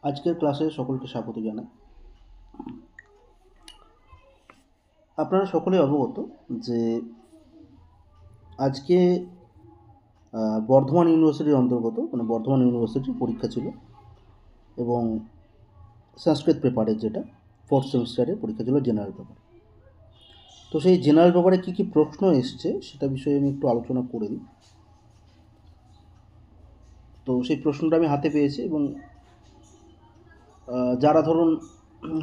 আজকের ক্লাসে সকলকে স্বাগত জানাই। আপনারা সকলেই অবগত যে আজকে বর্ধমান ইউনিভার্সিটির অন্তর্গত বর্ধমান ইউনিভার্সিটির পরীক্ষা ছিল এবং সংস্কৃত পেপারের যেটা 4th সেমিস্টারের পরীক্ষা ছিল জেনারেল পেপার। তো সেই জেনারেল পেপারে কী কী প্রশ্ন এসছে সেটা বিষয়ে আমি একটু আলোচনা করে দিই। তো সেই প্রশ্নটা আমি হাতে পেয়েছি এবং যারা ধরুন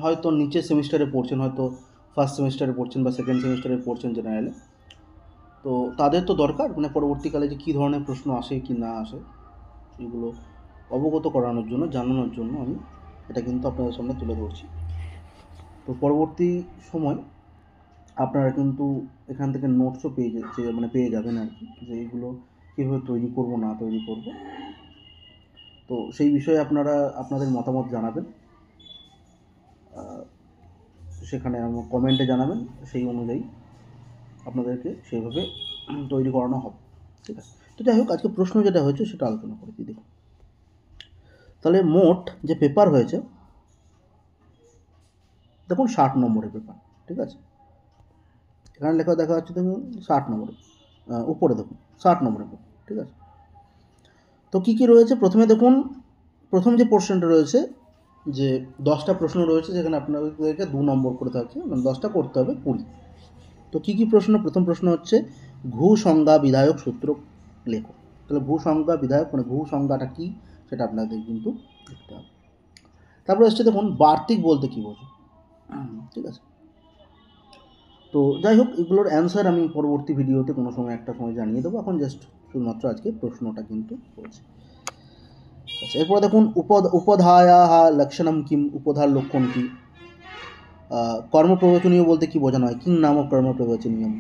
হয়তো নিচের সেমিস্টারে পড়ছেন, হয়তো ফার্স্ট সেমিস্টারে পড়ছেন বা সেকেন্ড সেমিস্টারে পড়ছেন জেনারেলে, তো তাদের তো দরকার পরবর্তীকালে যে কী ধরনের প্রশ্ন আসে কি না আসে এগুলো অবগত করানোর জন্য, জানানোর জন্য আমি এটা কিন্তু আপনাদের সামনে তুলে ধরছি। তো পরবর্তী সময় আপনারা কিন্তু এখান থেকে নোটসও পেয়ে যাবেন আর কি, যে এগুলো কীভাবে তৈরি করব না তৈরি করব। তো সেই বিষয়ে আপনারা আপনাদের মতামত জানাবেন, সেখানে আমার কমেন্টে জানাবেন, সেই অনুযায়ী আপনাদেরকে সেইভাবে তৈরি করানো হবে। ঠিক আছে, তো যাই হোক, আজকে প্রশ্ন যেটা হয়েছে সেটা আলোচনা করে দিই। দেখুন, তাহলে মোট যে পেপার হয়েছে দেখুন 60 নম্বরের পেপার। ঠিক আছে, এখানে লেখা দেখা যাচ্ছে দেখুন 60 নম্বরের, উপরে দেখুন 60 নম্বরের পেপার। ঠিক আছে, তো কী কী রয়েছে প্রথমে দেখুন। প্রথম যে পোর্শনটা রয়েছে, যে 10টা প্রশ্ন রয়েছে, যেখানে আপনাদেরকে 2 নম্বর করে থাকছে, 10টা করতে হবে 20। তো কী কী প্রশ্ন? প্রথম প্রশ্ন হচ্ছে ঘু সংজ্ঞা বিধায়ক সূত্র লেখো। তাহলে ভূ সংজ্ঞা বিধায়ক ভূ সংজ্ঞাটা কী সেটা আপনাদের কিন্তু লিখতে হবে। তারপরে হচ্ছে দেখুন বার্তিক বলতে কী বোঝো। ঠিক আছে, তো যাই হোক, এগুলোর অ্যান্সার আমি পরবর্তী ভিডিওতে কোনো সময় একটা সময় জানিয়ে দেবো। এখন জাস্ট শুধুমাত্র আজকে প্রশ্নটা কিন্তু হয়েছে। আচ্ছা, এরপরে দেখুন উপধায়া লক্ষণম কিম, উপধার লক্ষণ কী। কর্মপ্রবচনীয় বলতে কী বোঝানো হয়? কিং নামক কর্মপ্রবচনীয়ম।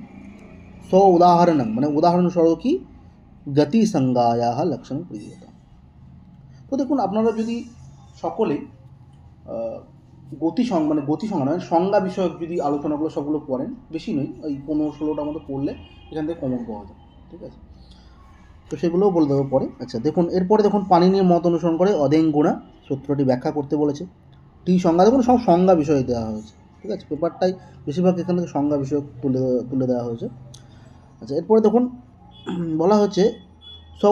উদাহরণম উদাহরণস্বরূপ কি গতি সংজ্ঞায়া লক্ষণ প্রিয়তা। তো দেখুন, আপনারা যদি সকলেই গতি সংজ্ঞা সংজ্ঞা বিষয়ক যদি আলোচনাগুলো সবগুলো পড়েন, বেশি নয়, ওই 15-16টার মতো পড়লে এখান থেকে কমন পাওয়া যায়। ঠিক আছে, তো সেগুলোও বলে দেবো পরে। আচ্ছা দেখুন, এরপরে দেখুন পাণিনির মত অনুসরণ করে অদেঙ্গুণা সূত্রটি ব্যাখ্যা করতে বলেছে। টি সংজ্ঞা দেখুন সব সংজ্ঞা বিষয়ে দেওয়া হয়েছে। ঠিক আছে, পেপারটাই বেশিরভাগ এখান থেকে সংজ্ঞা বিষয়ক তুলে দেওয়া হয়েছে। আচ্ছা, এরপরে দেখুন বলা হচ্ছে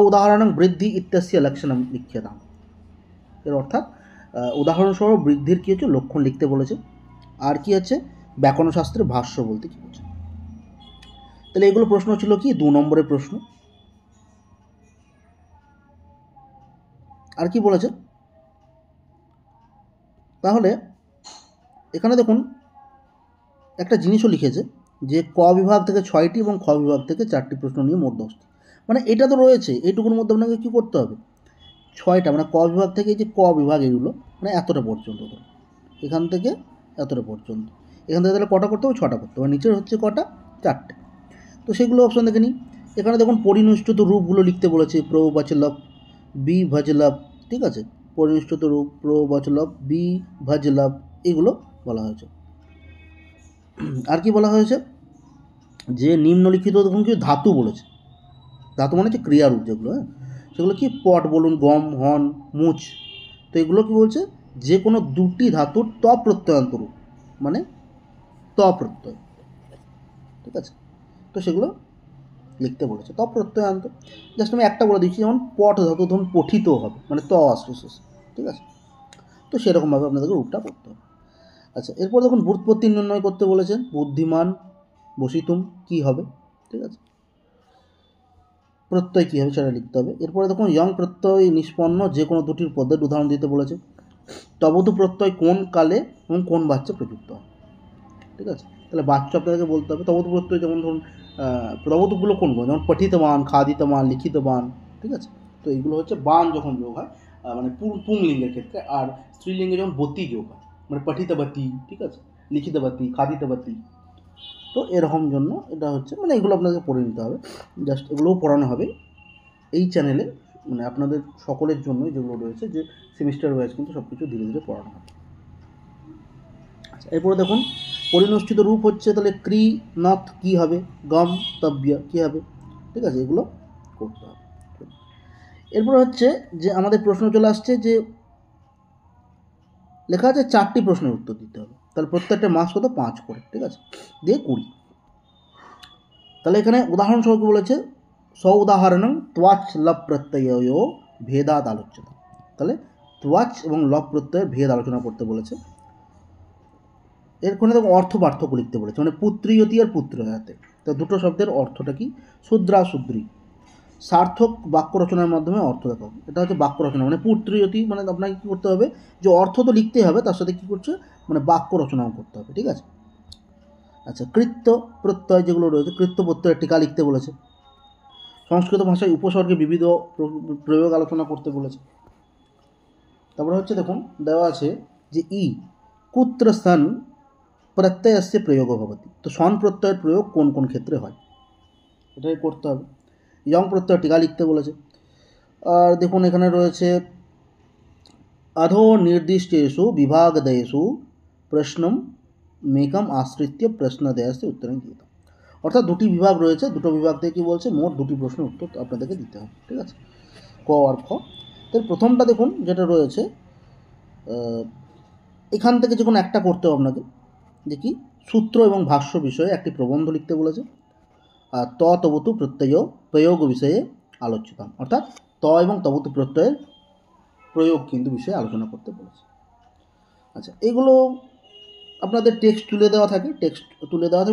উদাহরণ বৃদ্ধি ইত্যাস্য লক্ষণম লিখ্যতাম। এর অর্থাৎ উদাহরণসহ বৃদ্ধির কী হচ্ছে লক্ষণ লিখতে বলেছে। আর কি হচ্ছে ব্যাকরণশাস্ত্রের ভাষ্য বলতে কী বলছে। তাহলে এগুলো প্রশ্ন ছিল কি 2 নম্বরের প্রশ্ন। আর কি বলেছে, তাহলে এখানে দেখুন একটা জিনিসও লিখেছে যে ক বিভাগ থেকে 6টি এবং খ বিভাগ থেকে 4টি প্রশ্ন নিয়ে মোট 10টি। এটা তো রয়েছে, এইটুকুর মধ্যে আপনাকে কী করতে হবে? 6টা ক বিভাগ থেকে যে ক বিভাগ এগুলো এতটা পর্যন্ত, এখান থেকে এতটা পর্যন্ত, এখান থেকে তাহলে কটা করতে হবে? 6টা করতে হবে। নিচের হচ্ছে কটা? 4টে। তো সেগুলো অপশন দেখে নিই। এখানে দেখুন পরিনিষ্ঠিত রূপগুলো লিখতে বলেছে, প্রবচলভ, বিভজলভ। ঠিক আছে, পরিনিষ্ঠিত রূপ, প্রবচলভ, বিভজলভ, এগুলো বলা হয়েছে। আর কি বলা হয়েছে, যে নিম্নলিখিত দেখুন কি ধাতু বলেছে। ধাতু হচ্ছে ক্রিয়ারূপ যেগুলো, সেগুলো কি পট বলুন, গম, হন, মুচ। তো এগুলো কি বলছে, যে কোনো 2টি ধাতুর ত প্রত্যয়ান্ত রূপ, ত প্রত্যয়। ঠিক আছে, তো সেগুলো লিখতে বলেছে ত প্রত্যয়ান্ত। জাস্ট আমি একটা বলে দিচ্ছি, যেমন পট ধাতু ধরুন পঠিত হবে, ত আসবে শেষ। ঠিক আছে, তো সেরকমভাবে আপনাদেরকে রূপটা করতে হবে। আচ্ছা, এরপর দেখুন ব্যুৎপত্তি নির্ণয় করতে বলেছেন। বুদ্ধিমান বসিতুম কী হবে? ঠিক আছে, প্রত্যয় কী হবে সেটা লিখতে হবে। এরপরে দেখুন ইয়ং প্রত্যয় নিষ্পন্ন যে কোনো 2টির পদের উদাহরণ দিতে বলেছে। তবতু প্রত্যয় কোন কালে এবং কোন বাচ্চা প্রযুক্ত হয়। ঠিক আছে, তাহলে বাচ্চা আপনাদেরকে বলতে হবে। তবতু প্রত্যয় যেমন ধরুন তবতুগুলো কোনগুলো, যেমন পঠিতবান, খাদিতবান, লিখিতবান। ঠিক আছে, তো এইগুলো হচ্ছে বান যখন যোগ হয় পুংলিঙ্গের ক্ষেত্রে, আর স্ত্রীলিঙ্গে যখন বতী যোগ হয়, পঠিতবতী। ঠিক আছে, লিখিতবতী, খাদিতবতী। তো এরকম জন্য এটা হচ্ছে এগুলো আপনাদের পড়ে নিতে হবে। জাস্ট এগুলোও পড়ানো হবে এই চ্যানেলে, আপনাদের সকলের জন্যই যেগুলো রয়েছে, যে সেমিস্টার ওয়াইজ কিন্তু সব কিছু ধীরে ধীরে পড়ানো হবে। আচ্ছা, এরপরে দেখুন পরিনুষ্ঠিত রূপ হচ্ছে, তাহলে ক্রি নথ কী হবে, গম তব্য কী হবে। ঠিক আছে, এগুলো করতে হবে। এরপর হচ্ছে যে আমাদের প্রশ্ন চলে আসছে যে লেখা আছে 4টি প্রশ্নের উত্তর দিতে হবে, তাহলে প্রত্যেকটা মাস কত 5 করে, ঠিক আছে, দিয়ে 20। তাহলে এখানে উদাহরণস্বরূপ বলেছে উদাহরণং ত্বাচ লপ প্রত্যয়ো ভেদাত আলোচ্যতা। তাহলে ত্বাচ এবং লপ প্রত্যয়ের ভেদ আলোচনা করতে বলেছে। এরখানে দেখো অর্থ পার্থক্য লিখতে বলেছে, মানে পুত্রীয়তি আর পুত্রয়াতে। তো দুটো শব্দের অর্থটা কি, শূদ্রা শূদ্রী। সার্থক বাক্য রচনার মাধ্যমে অর্থ দেখাও, এটা হচ্ছে বাক্য রচনা, মানে পুত্রীয়তি মানে আপনাকে কী করতে হবে, যে অর্থ তো লিখতে হবে, তার সাথে কী করছে, মানে বাক্য রচনাও করতে হবে, ঠিক আছে। আচ্ছা, কৃত্য প্রত্যয় যেগুলো রয়েছে, কৃত্য প্রত্যয়ের টিকা লিখতে বলেছে। সংস্কৃত ভাষায় উপসর্গে বিবিধ প্রয়োগ আলোচনা করতে বলেছে। তারপরে হচ্ছে দেখুন দেওয়া আছে যে কুত্র সন প্রত্যয়স্য প্রয়োগ ভবতি। তো সন প্রত্যয়ের প্রয়োগ কোন কোন ক্ষেত্রে হয়, এটাই করতে হবে। ইয়ং প্রত্যয় টিকা লিখতে বলেছে। আর দেখুন এখানে রয়েছে अधो निर्दिष्टेषु विभागदेषु प्रश्नम मेकम आश्रित्य प्रश्नदेयस्य उत्तरं दियताम। অর্থাৎ দুটি বিভাগ রয়েছে, দুটো বিভাগ থেকে কী বলছে, মোট দুটি প্রশ্নের উত্তর আপনাদেরকে দিতে হবে, ঠিক আছে, ক আর খ। তার প্রথমটা দেখুন যেটা রয়েছে, এখান থেকে যে কোনো একটা করতে হবে আপনাকে, যে কি সূত্র এবং ভাষ্য বিষয়ে একটি প্রবন্ধ লিখতে বলেছে। আর তবতু প্রত্যয় প্রয়োগ বিষয়ে আলোচ্যতাম, অর্থাৎ এবং তবতু প্রত্যয়ের প্রয়োগ কিন্তু বিষয়ে আলোচনা করতে বলেছে। আচ্ছা, এগুলো আপনাদের টেক্সট তুলে দেওয়া থাকে,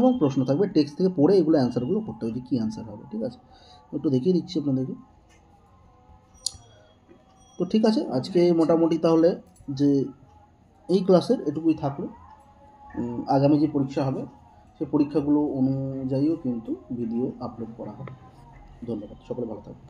এবং প্রশ্ন থাকবে, টেক্সট থেকে পড়ে এগুলো অ্যান্সারগুলো করতে হবে, যে কী অ্যান্সার হবে, ঠিক আছে। একটু দেখিয়ে দিচ্ছি আপনাদেরকে। তো ঠিক আছে, আজকে মোটামুটি তাহলে যে এই ক্লাসের এটুকুই থাকলো। আগামী যে পরীক্ষা হবে সেই পরীক্ষাগুলো অনুযায়ীও কিন্তু ভিডিও আপলোড করা হবে। ধন্যবাদ, সকলে ভালো থাকবে।